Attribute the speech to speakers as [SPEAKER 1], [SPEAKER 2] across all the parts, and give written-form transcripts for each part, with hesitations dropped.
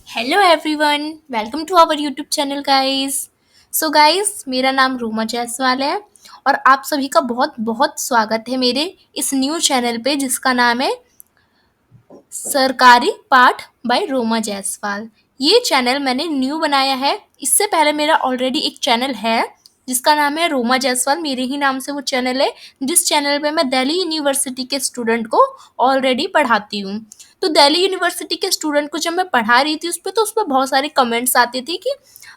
[SPEAKER 1] Hello everyone, welcome to our YouTube channel guys. So guys, मेरा नाम रूमा जायसवाल है और आप सभी का बहुत बहुत स्वागत है मेरे इस न्यू चैनल पे जिसका नाम है सरकारी पाठ बाय रोमा जायसवाल। ये चैनल मैंने न्यू बनाया है। इससे पहले मेरा ऑलरेडी एक चैनल है जिसका नाम है रोमा जायसवाल। मेरे ही नाम से वो चैनल है, जिस चैनल पे मैं दिल्ली यूनिवर्सिटी के स्टूडेंट को ऑलरेडी पढ़ाती हूँ। तो दिल्ली यूनिवर्सिटी के स्टूडेंट को जब मैं पढ़ा रही थी उस पर बहुत सारे कमेंट्स आते थे कि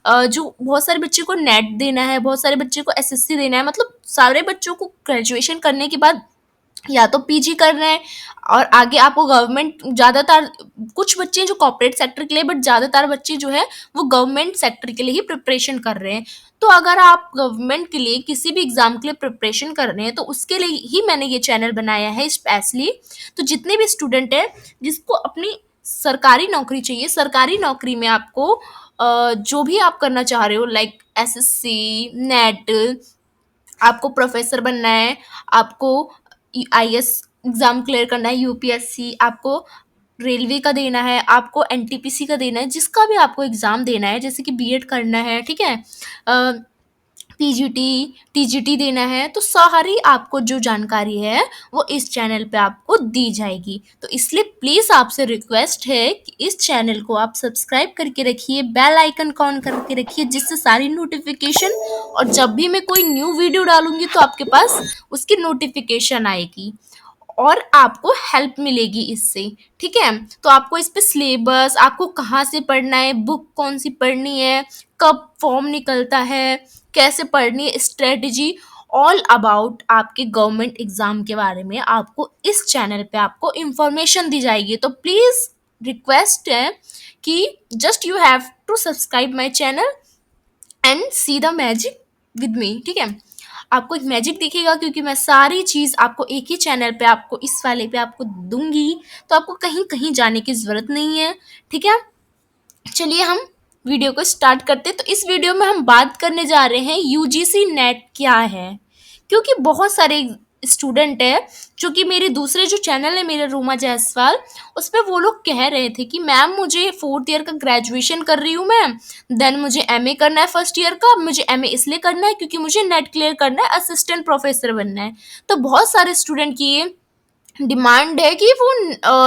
[SPEAKER 1] जो बहुत सारे बच्चे को नेट देना है, बहुत सारे बच्चे को एसएससी देना है, मतलब सारे बच्चों को ग्रेजुएशन करने के बाद या तो पीजी करना है और आगे आपको गवर्नमेंट, ज़्यादातर कुछ बच्चे हैं जो कॉर्पोरेट सेक्टर के लिए, बट ज़्यादातर बच्चे जो है वो गवर्नमेंट सेक्टर के लिए ही प्रिपरेशन कर रहे हैं। तो अगर आप गवर्नमेंट के लिए किसी भी एग्ज़ाम के लिए प्रिपरेशन कर रहे हैं तो उसके लिए ही मैंने ये चैनल बनाया है स्पेशली। तो जितने भी स्टूडेंट हैं जिसको अपनी सरकारी नौकरी चाहिए, सरकारी नौकरी में आपको जो भी आप करना चाह रहे हो, लाइक एसएससी, नेट, आपको प्रोफेसर बनना है, आपको आईएएस एग्ज़ाम क्लियर करना है, यूपीएससी, आपको रेलवे का देना है, आपको एनटीपीसी का देना है, जिसका भी आपको एग्ज़ाम देना है, जैसे कि बीएड करना है, ठीक है, पीजीटी, टीजीटी देना है, तो सारी आपको जो जानकारी है वो इस चैनल पे आपको दी जाएगी। तो इसलिए प्लीज़ आपसे रिक्वेस्ट है कि इस चैनल को आप सब्सक्राइब करके रखिए, बेल आइकन ऑन करके रखिए, जिससे सारी नोटिफिकेशन, और जब भी मैं कोई न्यू वीडियो डालूंगी तो आपके पास उसकी नोटिफिकेशन आएगी और आपको हेल्प मिलेगी इससे। ठीक है, तो आपको इस पे सिलेबस, आपको कहाँ से पढ़ना है, बुक कौन सी पढ़नी है, कब फॉर्म निकलता है, कैसे पढ़नी है, स्ट्रेटजी, ऑल अबाउट आपके गवर्नमेंट एग्जाम के बारे में आपको इस चैनल पे आपको इंफॉर्मेशन दी जाएगी। तो प्लीज़ रिक्वेस्ट है कि just you have to subscribe my channel and see the magic with me. ठीक है, आपको एक मैजिक दिखेगा क्योंकि मैं सारी चीज़ आपको एक ही चैनल पे, आपको इस वाले पे आपको दूंगी, तो आपको कहीं कहीं जाने की ज़रूरत नहीं है। ठीक है, चलिए हम वीडियो को स्टार्ट करते हैं। तो इस वीडियो में हम बात करने जा रहे हैं यूजीसी नेट क्या है, क्योंकि बहुत सारे स्टूडेंट है जो कि मेरे दूसरे जो चैनल है मेरा रूमा जायसवाल, उस पर वो लोग कह रहे थे कि मैम मुझे फोर्थ ईयर का ग्रेजुएशन कर रही हूँ मैं, देन मुझे एमए करना है फर्स्ट ईयर का, मुझे एमए इसलिए करना है क्योंकि मुझे नेट क्लियर करना है, असिस्टेंट प्रोफेसर बनना है। तो बहुत सारे स्टूडेंट की ये डिमांड है कि वो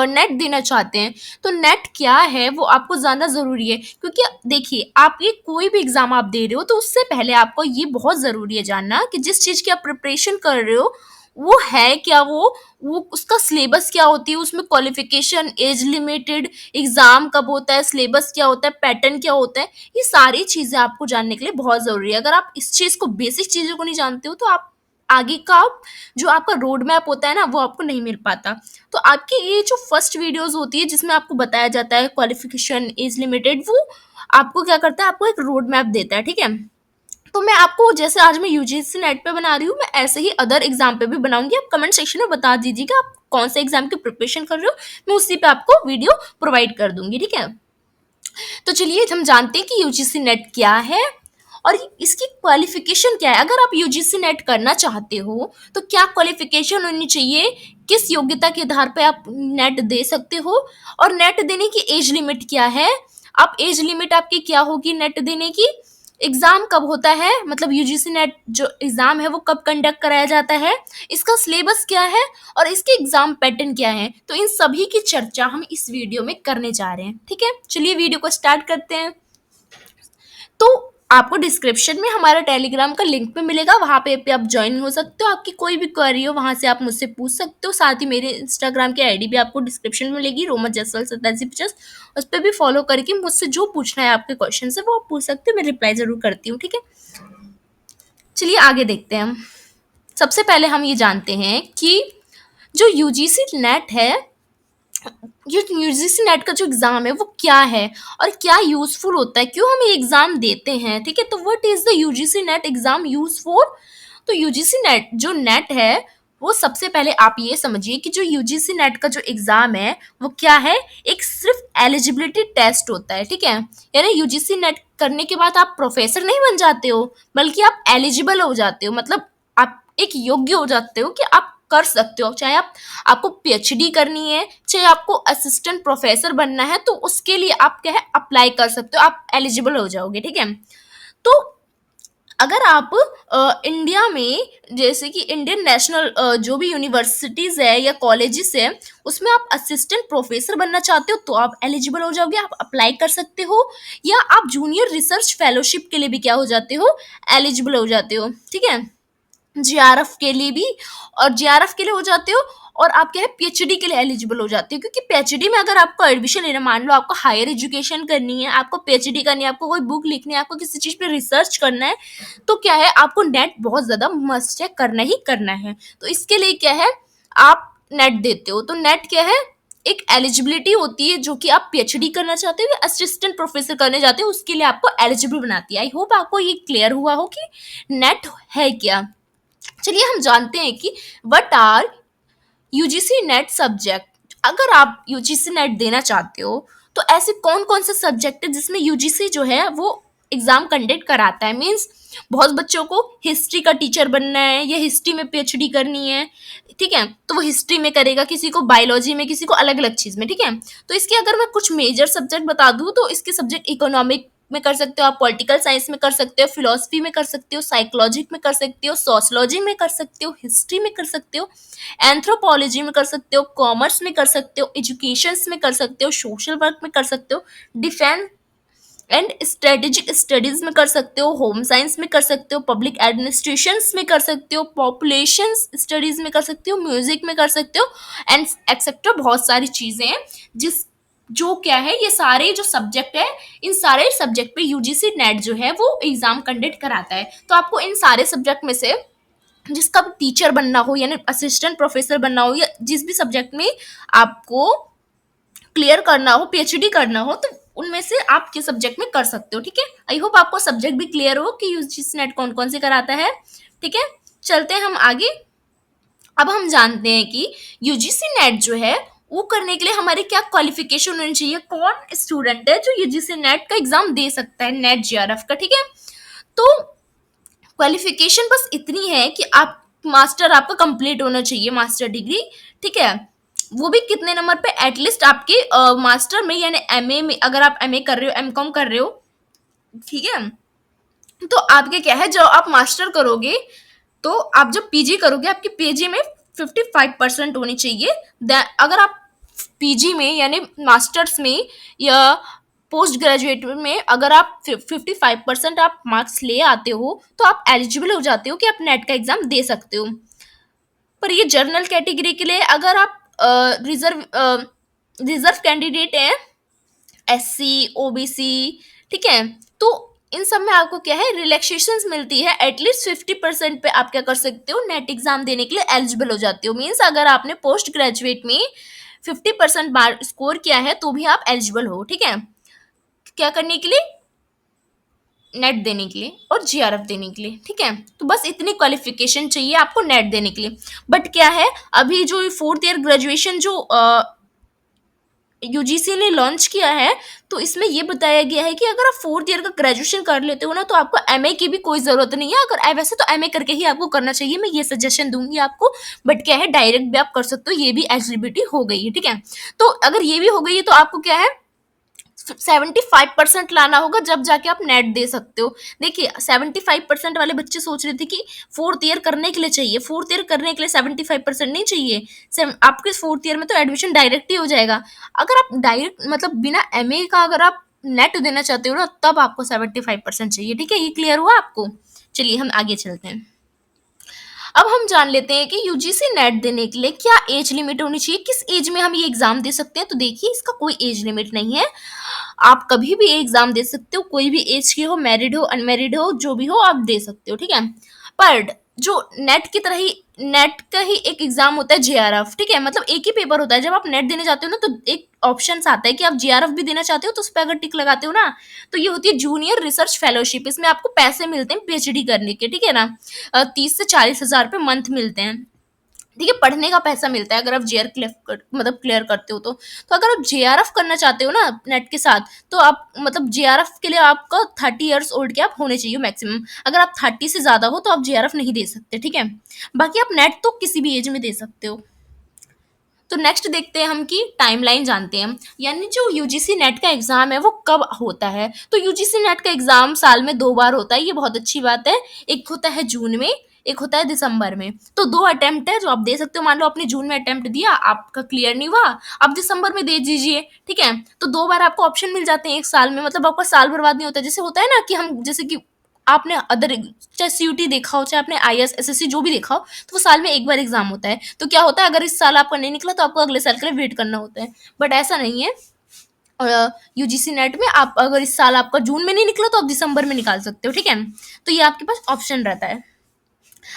[SPEAKER 1] नेट देना चाहते हैं। तो नेट क्या है वो आपको जानना ज़रूरी है, क्योंकि देखिए आप ये कोई भी एग्ज़ाम आप दे रहे हो तो उससे पहले आपको ये बहुत ज़रूरी है जानना कि जिस चीज़ की आप प्रिपरेशन कर रहे हो वो है क्या, वो उसका सिलेबस क्या होती है, उसमें क्वालिफिकेशन, एज लिमिटेड, एग्ज़ाम कब होता है, सिलेबस क्या होता है, पैटर्न क्या होता है, ये सारी चीज़ें आपको जानने के लिए बहुत ज़रूरी है। अगर आप इस चीज़ को, बेसिक चीज़ों को नहीं जानते हो तो आप आगे का जो आपका रोड मैप होता है ना वो आपको नहीं मिल पाता। तो आपकी ये जो फर्स्ट वीडियोस होती है जिसमें आपको बताया जाता है क्वालिफिकेशन, एज लिमिटेड, वो आपको क्या करता है, आपको एक रोड मैप देता है। ठीक है, तो मैं आपको, जैसे आज मैं यूजीसी नेट पे बना रही हूँ, मैं ऐसे ही अदर एग्जाम पे भी बनाऊंगी। आप कमेंट सेक्शन में बता दीजिएगा आप कौन से एग्जाम की प्रिपरेशन कर रहे हो, मैं उसी पे आपको वीडियो प्रोवाइड कर दूंगी। ठीक है, तो चलिए हम जानते हैं कि यूजीसी नेट क्या है और इसकी क्वालिफिकेशन क्या है। अगर आप यूजीसी नेट करना चाहते हो तो क्या क्वालिफिकेशन होनी चाहिए, किस योग्यता के आधार पे आप नेट दे सकते हो, और नेट देने की एज लिमिट क्या है, आप एज लिमिट आपकी क्या होगी नेट देने की, एग्जाम कब होता है, मतलब यूजीसी नेट जो एग्जाम है वो कब कंडक्ट कराया जाता है, इसका सिलेबस क्या है और इसके एग्जाम पैटर्न क्या है। तो इन सभी की चर्चा हम इस वीडियो में करने जा रहे हैं। ठीक है, चलिए वीडियो को स्टार्ट करते हैं। तो आपको डिस्क्रिप्शन में हमारा टेलीग्राम का लिंक भी मिलेगा, वहाँ पे आप ज्वाइन हो सकते हो। आपकी कोई भी क्वेरी हो वहाँ से आप मुझसे पूछ सकते हो। साथ ही मेरे इंस्टाग्राम की आईडी भी आपको डिस्क्रिप्शन में मिलेगी, रोमा जायसवाल 8750, उस पर भी फॉलो करके मुझसे जो पूछना है आपके क्वेश्चन से वो आप पूछ सकते हो, मैं रिप्लाई ज़रूर करती हूँ। ठीक है, चलिए आगे देखते हैं हम। सबसे पहले हम ये जानते हैं कि जो यूजीसी नेट है, ये यूजीसी नेट का जो एग्ज़ाम है वो क्या है और क्या यूज़फुल होता है, क्यों हम ये एग्ज़ाम देते हैं। ठीक है, तो what is the UGC net exam use for. तो यूजीसी नेट जो नेट है वो, सबसे पहले आप ये समझिए कि जो यूजीसी नेट का जो एग्ज़ाम है वो क्या है, एक सिर्फ एलिजिबिलिटी टेस्ट होता है। ठीक है, यानी यूजीसी नेट करने के बाद आप प्रोफेसर नहीं बन जाते हो, बल्कि आप एलिजिबल हो जाते हो, मतलब आप एक योग्य हो जाते हो कि आप कर सकते हो। चाहे आपको पीएचडी करनी है, चाहे आपको असिस्टेंट प्रोफेसर बनना है, तो उसके लिए आप क्या है अप्लाई कर सकते हो, आप एलिजिबल हो जाओगे, ठीक है। तो अगर आप इंडिया में जैसे कि इंडियन नेशनल जो भी यूनिवर्सिटीज है या कॉलेजेस है, उसमें आप असिस्टेंट प्रोफेसर बनना चाहते हो तो आप एलिजिबल हो जाओगे, आप अप्लाई कर सकते हो। या आप जूनियर रिसर्च फेलोशिप के लिए भी क्या हो जाते हो, एलिजिबल हो जाते हो, ठीक है। जीआरएफ के लिए भी, और जीआरएफ के लिए हो जाते हो, और आप क्या है पीएचडी के लिए एलिजिबल हो जाते हो। क्योंकि पीएचडी में अगर आपको एडमिशन लेना, मान लो आपको हायर एजुकेशन करनी है, आपको पीएचडी करनी है, आपको कोई बुक लिखनी है, आपको किसी चीज पे रिसर्च करना है, तो क्या है आपको नेट बहुत ज्यादा मस्ट है, करना ही करना है। तो इसके लिए क्या है आप नेट देते हो। तो नेट क्या है, एक एलिजिबिलिटी होती है जो कि आप पीएचडी करना चाहते हो या असिस्टेंट प्रोफेसर करने जाते हो, उसके लिए आपको एलिजिबल बनाती है। आई होप आपको ये क्लियर हुआ हो कि नेट है क्या। चलिए हम जानते हैं कि what are UGC NET subject. अगर आप यूजीसी नेट देना चाहते हो तो ऐसे कौन कौन से सब्जेक्ट है जिसमें यूजीसी जो है वो एग्जाम कंडक्ट कराता है। मीन्स बहुत बच्चों को हिस्ट्री का टीचर बनना है या हिस्ट्री में पीएचडी करनी है, ठीक है, तो वो हिस्ट्री में करेगा, किसी को बायोलॉजी में, किसी को अलग अलग चीज में, ठीक है। तो इसके अगर मैं कुछ मेजर सब्जेक्ट बता दूं तो इसके सब्जेक्ट इकोनॉमिक में कर सकते हो, आप पॉलिटिकल साइंस में कर सकते हो, फिलोसफी में कर सकते हो, साइकोलॉजी में कर सकते हो, सोशलॉजी में कर सकते हो, हिस्ट्री में कर सकते हो, एंथ्रोपोलॉजी में कर सकते हो, कॉमर्स में कर सकते हो, एजुकेशन में कर सकते हो, सोशल वर्क में कर सकते हो, डिफेंस एंड स्ट्रेटेजिक स्टडीज में कर सकते हो, होम साइंस में कर सकते हो, पब्लिक एडमिनिस्ट्रेशन में कर सकते हो, पॉपुलेशन स्टडीज में कर सकते हो, म्यूजिक में कर सकते हो, एंड एक्सेट्रा बहुत सारी चीजें हैं जिस जो क्या है ये सारे जो सब्जेक्ट है, इन सारे सब्जेक्ट पे यूजीसी नेट जो है वो एग्जाम कंडक्ट कराता है। तो आपको इन सारे सब्जेक्ट में से जिसका भी टीचर बनना हो यानी असिस्टेंट प्रोफेसर बनना हो, या जिस भी सब्जेक्ट में आपको क्लियर करना हो, पीएचडी करना हो, तो उनमें से आप किस सब्जेक्ट में कर सकते हो, ठीक है। आई होप आपको सब्जेक्ट भी क्लियर हो कि यूजीसी नेट कौन कौन से कराता है, ठीक है। चलते हैं हम आगे। अब हम जानते हैं कि यूजीसी नेट जो है वो करने के लिए हमारी क्या क्वालिफिकेशन होनी चाहिए, कौन स्टूडेंट है जो यूजीसी नेट का एग्जाम दे सकता है, नेट जीआरएफ का, ठीक है। तो क्वालिफिकेशन बस इतनी है कि आप मास्टर आपका कंप्लीट होना चाहिए, मास्टर डिग्री, ठीक है। वो भी कितने नंबर पे, एटलीस्ट आपके मास्टर में यानी एमए में, अगर आप एमए कर रहे हो, एमकॉम कर रहे हो, ठीक है, तो आपके क्या है जब आप मास्टर करोगे तो आप जब पीजी करोगे आपकी पीजी में 55% होनी चाहिए। अगर आप पीजी में यानी मास्टर्स में या पोस्ट ग्रेजुएट में अगर आप 55% आप मार्क्स ले आते हो तो आप एलिजिबल हो जाते हो कि आप नेट का एग्जाम दे सकते हो। पर ये जनरल कैटेगरी के लिए, अगर आप रिजर्व कैंडिडेट है, एससी, ओबीसी, ठीक है, तो इन सब में आपको क्या है रिलैक्सेशन मिलती है। एटलीस्ट 50% पे आप क्या कर सकते हो, नेट एग्जाम देने के लिए एलिजिबल हो जाते हो। मीन्स अगर आपने पोस्ट ग्रेजुएट में 50% मार्क स्कोर किया है तो भी आप एलिजिबल हो, ठीक है, क्या करने के लिए, नेट देने के लिए और जीआरएफ देने के लिए, ठीक है। तो बस इतनी क्वालिफिकेशन चाहिए आपको नेट देने के लिए। बट क्या है, अभी जो फोर्थ ईयर ग्रेजुएशन जो यूजीसी ने लॉन्च किया है, तो इसमें ये बताया गया है कि अगर आप फोर्थ ईयर का ग्रेजुएशन कर लेते हो ना तो आपको एमए की भी कोई जरूरत नहीं है। अगर वैसे तो एमए करके ही आपको करना चाहिए, मैं ये सजेशन दूंगी आपको, बट क्या है डायरेक्ट भी आप कर सकते हो, ये भी एलिजिबिलिटी हो गई है, ठीक है। तो अगर ये भी हो गई है तो आपको क्या है 75% लाना होगा, जब जाके आप नेट दे सकते हो। देखिए 75% वाले बच्चे सोच रहे थे कि फोर्थ ईयर करने के लिए चाहिए, फोर्थ ईयर करने के लिए 75% नहीं चाहिए। आपके फोर्थ ईयर में तो एडमिशन डायरेक्ट ही हो जाएगा। अगर आप डायरेक्ट मतलब बिना एमए का अगर आप नेट देना चाहते हो ना तब आपको 75% चाहिए, ठीक है। ये क्लियर हुआ आपको। चलिए हम आगे चलते हैं। अब हम जान लेते हैं कि यूजीसी नेट देने के लिए क्या एज लिमिट होनी चाहिए, किस एज में हम ये एग्जाम दे सकते हैं। तो देखिए इसका कोई एज लिमिट नहीं है, आप कभी भी एग्जाम दे सकते हो, कोई भी एज के हो, मैरिड हो, अनमैरिड हो, जो भी हो आप दे सकते हो, ठीक है। पर जो नेट की तरह ही नेट का ही एक एग्जाम होता है जेआरएफ, ठीक है, मतलब एक ही पेपर होता है। जब आप नेट देने जाते हो ना तो एक ऑप्शन आता है कि आप जेआरएफ भी देना चाहते हो, तो उस पर अगर टिक लगाते हो ना तो ये होती है जूनियर रिसर्च फेलोशिप। इसमें आपको पैसे मिलते हैं पीएचडी करने के, ठीक है ना, 30 से 40 हजार रुपये मंथ मिलते हैं। ठीक है, पढ़ने का पैसा मिलता है अगर आप जेआर मतलब क्लियर करते हो तो अगर आप जेआरएफ करना चाहते हो ना नेट के साथ, तो आप मतलब जेआरएफ के लिए आपका 30 ईयर्स ओल्ड के आप होने चाहिए मैक्सिमम। अगर आप 30 से ज़्यादा हो तो आप जेआरएफ नहीं दे सकते, ठीक है। बाकी आप नेट तो किसी भी एज में दे सकते हो। तो नेक्स्ट देखते हैं हम कि टाइमलाइन जानते हैं, यानी जो यूजीसी नेट का एग्जाम है वो कब होता है। तो यूजीसी नेट का एग्जाम साल में 2 बार होता है, ये बहुत अच्छी बात है। एक होता है जून में, एक होता है दिसंबर में। तो 2 अटेम्प्ट है जो आप दे सकते हो। मान लो आपने जून में अटेम्प्ट दिया, आपका क्लियर नहीं हुआ, आप दिसंबर में दे दीजिए, ठीक है। तो 2 बार आपको ऑप्शन मिल जाते हैं एक साल में, मतलब आपका साल बर्बाद नहीं होता। जैसे होता है ना कि हम, जैसे कि आपने अदर, चाहे सीयूटी देखा हो, चाहे आपने आईएएस एसएससी जो भी देखा हो, तो वो साल में एक बार एग्जाम होता है। तो क्या होता है, अगर इस साल आपका नहीं निकला तो आपको अगले साल के लिए वेट करना होता है। बट ऐसा नहीं है, यूजीसी नेट में आप अगर इस साल आपका जून में नहीं निकला तो आप दिसंबर में निकाल सकते हो, ठीक है। तो ये आपके पास ऑप्शन रहता है।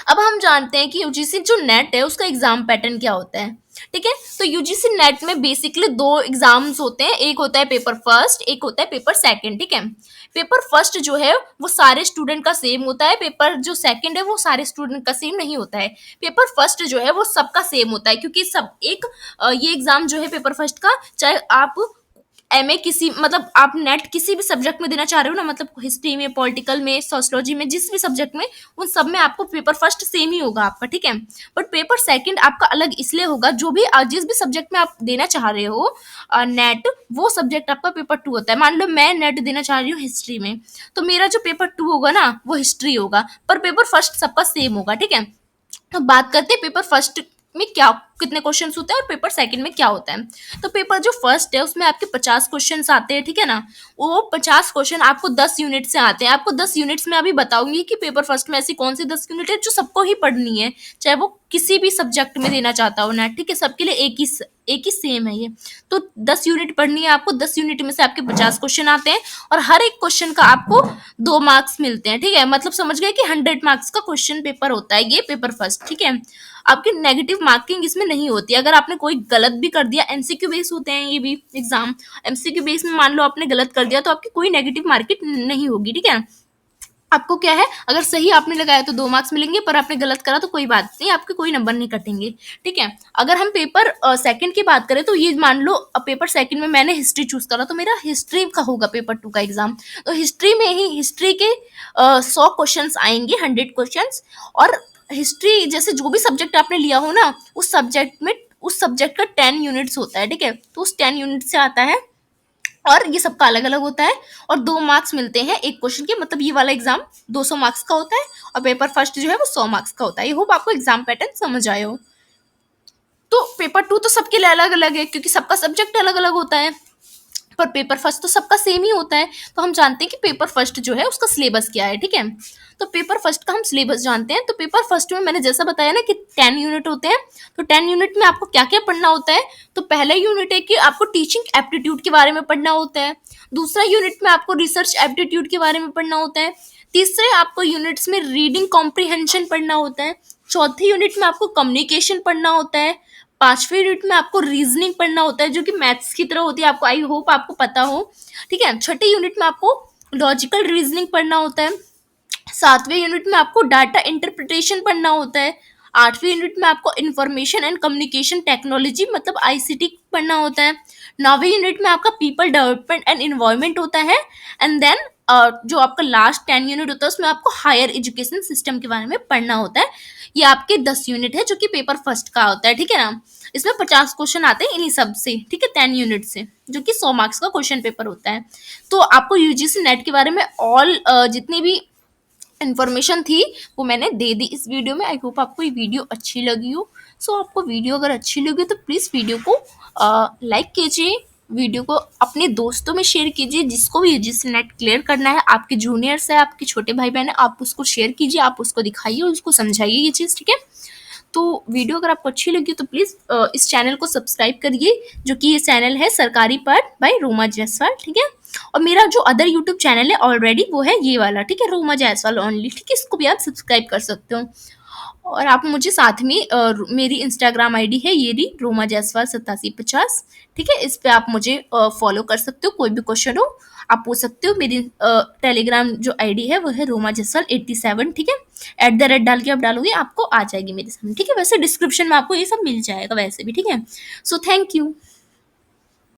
[SPEAKER 1] अब हम जानते हैं कि यूजीसी जो नेट है उसका एग्जाम पैटर्न क्या होता है, ठीक है। तो यूजीसी नेट में बेसिकली 2 एग्जाम्स होते हैं, एक होता है पेपर फर्स्ट, एक होता है पेपर सेकंड, ठीक है। पेपर फर्स्ट जो है वो सारे स्टूडेंट का सेम होता है, पेपर जो सेकंड है वो सारे स्टूडेंट का सेम नहीं होता है। पेपर फर्स्ट जो है वो सबका सेम होता है, क्योंकि सब एक ये एग्जाम जो है पेपर फर्स्ट का, चाहे आप एमए किसी, मतलब आप नेट किसी भी सब्जेक्ट में देना चाह रहे हो ना, मतलब हिस्ट्री में, पॉलिटिकल में, सोशियोलॉजी में, जिस भी सब्जेक्ट में, उन सब में आपको पेपर फर्स्ट सेम ही होगा आपका, ठीक है। बट पेपर सेकंड आपका अलग इसलिए होगा, जो भी जिस भी सब्जेक्ट में आप देना चाह रहे हो नेट, वो सब्जेक्ट आपका पेपर टू होता है। मान लो मैं नेट देना चाह रही हूँ हिस्ट्री में, तो मेरा जो पेपर टू होगा ना वो हिस्ट्री होगा, पर पेपर फर्स्ट सबका सेम होगा, ठीक है। तो बात करते हैं पेपर फर्स्ट में क्या कितने क्वेश्चंस होते हैं और पेपर सेकंड में क्या होता है। तो पेपर जो फर्स्ट है उसमें आपके 50 क्वेश्चंस आते हैं, ठीक है ना। वो 50 क्वेश्चन आपको 10 यूनिट से आते हैं। आपको 10 यूनिट्स में अभी बताऊंगी कि पेपर फर्स्ट में ऐसी कौन सी 10 यूनिट है जो सबको ही पढ़नी है, चाहे वो किसी भी सब्जेक्ट में देना चाहता हो ना, ठीक है। सबके लिए एक ही सेम है ये। तो 10 यूनिट पढ़नी है आपको, 10 यूनिट में से आपके 50 क्वेश्चन आते हैं, और हर एक क्वेश्चन का आपको 2 मार्क्स मिलते हैं, ठीक है। मतलब समझ गए कि 100 मार्क्स का क्वेश्चन पेपर होता है ये पेपर फर्स्ट, ठीक है। आपकी नेगेटिव मार्किंग इसमें नहीं होती। अगर आपने कोई गलत भी कर दिया, एमसीक्यू बेस होते हैं ये भी एग्जाम, एमसीक्यू बेस में मान लो आपने गलत कर दिया तो आपकी कोई नेगेटिव मार्किंग नहीं होगी, ठीक है। आपको क्या है, अगर सही आपने लगाया तो 2 मार्क्स मिलेंगे, पर आपने गलत करा तो कोई बात नहीं, आपके कोई नंबर नहीं कटेंगे, ठीक है। अगर हम पेपर सेकंड की बात करें तो ये मान लो पेपर सेकंड में मैंने हिस्ट्री चूज करा, तो मेरा हिस्ट्री का होगा पेपर टू का एग्जाम। तो हिस्ट्री में ही हिस्ट्री के 100 क्वेश्चन आएंगे, 100 क्वेश्चन। और हिस्ट्री जैसे जो भी सब्जेक्ट आपने लिया हो ना, उस सब्जेक्ट का 10 यूनिट्स होता है, ठीक है। तो उस 10 यूनिट से आता है, और ये सबका अलग अलग होता है, और 2 मार्क्स मिलते हैं एक क्वेश्चन के। मतलब ये वाला एग्जाम 200 मार्क्स का होता है, और पेपर फर्स्ट जो है वो 100 मार्क्स का होता है। आई होप आपको एग्जाम पैटर्न समझ आए हो। तो पेपर टू तो सबके लिए अलग अलग है, क्योंकि सबका सब्जेक्ट अलग अलग होता है, पर पेपर फर्स्ट तो सबका सेम ही होता है। तो हम जानते हैं कि पेपर फर्स्ट जो है उसका सिलेबस क्या है, ठीक है। तो पेपर फर्स्ट का हम सिलेबस जानते हैं। तो पेपर फर्स्ट में मैंने जैसा बताया ना कि 10 यूनिट होते हैं। तो 10 यूनिट में आपको क्या क्या पढ़ना होता है। तो पहला यूनिट है कि आपको टीचिंग एप्टीट्यूड के बारे में पढ़ना होता है। दूसरा यूनिट में आपको रिसर्च एप्टीट्यूड के बारे में पढ़ना होता है। तीसरे आपको यूनिट्स में रीडिंग कॉम्प्रिहेंशन पढ़ना होता है। चौथे यूनिट में आपको कम्युनिकेशन पढ़ना होता है। 5वें यूनिट में आपको रीजनिंग पढ़ना होता है, जो कि मैथ्स की तरह होती है, आपको आई होप आपको पता हो, ठीक है। छठे यूनिट में आपको लॉजिकल रीजनिंग पढ़ना होता है। 7वें यूनिट में आपको डाटा इंटरप्रिटेशन पढ़ना होता है। 8वें यूनिट में आपको इंफॉर्मेशन एंड कम्युनिकेशन टेक्नोलॉजी मतलब आईसीटी पढ़ना होता है। 9वें यूनिट में आपका पीपल डेवलपमेंट एंड इन्वायरमेंट होता है। एंड देन जो आपका लास्ट 10 यूनिट होता है उसमें आपको हायर एजुकेशन सिस्टम के बारे में पढ़ना होता है। ये आपके 10 यूनिट है जो कि पेपर फर्स्ट का होता है, ठीक है ना। इसमें 50 क्वेश्चन आते हैं इन्हीं सब से, ठीक है, 10 यूनिट से, जो कि 100 मार्क्स का क्वेश्चन पेपर होता है। तो आपको यूजीसी नेट के बारे में ऑल जितनी भी इन्फॉर्मेशन थी वो मैंने दे दी इस वीडियो में। आई होप आपको ये वीडियो अच्छी लगी हो। सो आपको वीडियो अगर अच्छी लगी तो प्लीज़ वीडियो को लाइक कीजिए, वीडियो को अपने दोस्तों में शेयर कीजिए, जिसको भी यूजीसी नेट क्लियर करना है, आपके जूनियर्स है, आपके छोटे भाई बहन है, आप उसको शेयर कीजिए, आप उसको दिखाइए, उसको समझाइए ये चीज़, ठीक है। तो वीडियो अगर आपको अच्छी लगी तो प्लीज़ इस चैनल को सब्सक्राइब करिए, जो कि ये चैनल है सरकारी पाठ बाय रोमा जायसवाल, ठीक है। और मेरा जो अदर यूट्यूब चैनल है ऑलरेडी वो है ये वाला, ठीक है, रोमा जायसवाल ओनली, ठीक है, इसको भी आप सब्सक्राइब कर सकते हो। और आप मुझे साथ में मेरी इंस्टाग्राम आईडी है ये रही, रोमा जायसवाल 8750। ठीक है, इस पे आप मुझे फॉलो कर सकते हो, कोई भी क्वेश्चन हो आप पूछ सकते हो। मेरी टेलीग्राम जो आईडी है वो है रोमा जायसवाल 87। ठीक है, @ डाल के आप डालोगे आपको आ जाएगी मेरे सामने। ठीक है, वैसे डिस्क्रिप्शन में आपको ये सब मिल जाएगा वैसे भी। ठीक है, सो थैंक यू।